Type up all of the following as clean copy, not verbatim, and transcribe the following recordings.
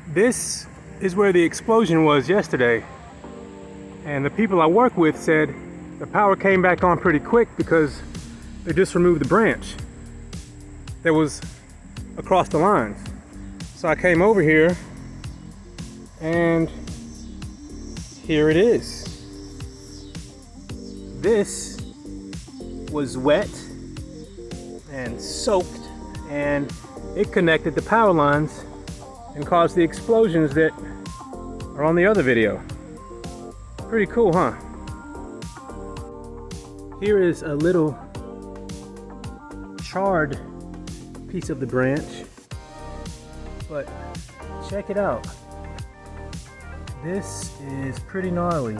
This is where the explosion was yesterday, and the people I work with said the power came back on pretty quick because they just removed the branch that was across the lines. So I came over here and here it is. This was wet and soaked, and it connected the power lines and caused the explosions that are on the other video. Pretty cool, huh? Here is a little charred piece of the branch, but check it out. This is pretty gnarly.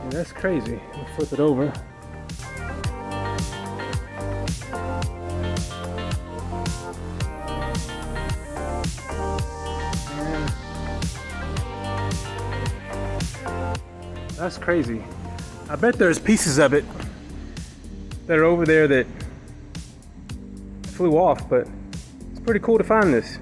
That's crazy. I'll flip it over. And that's crazy. I bet there's pieces of it that are over there that flew off, but it's pretty cool to find this.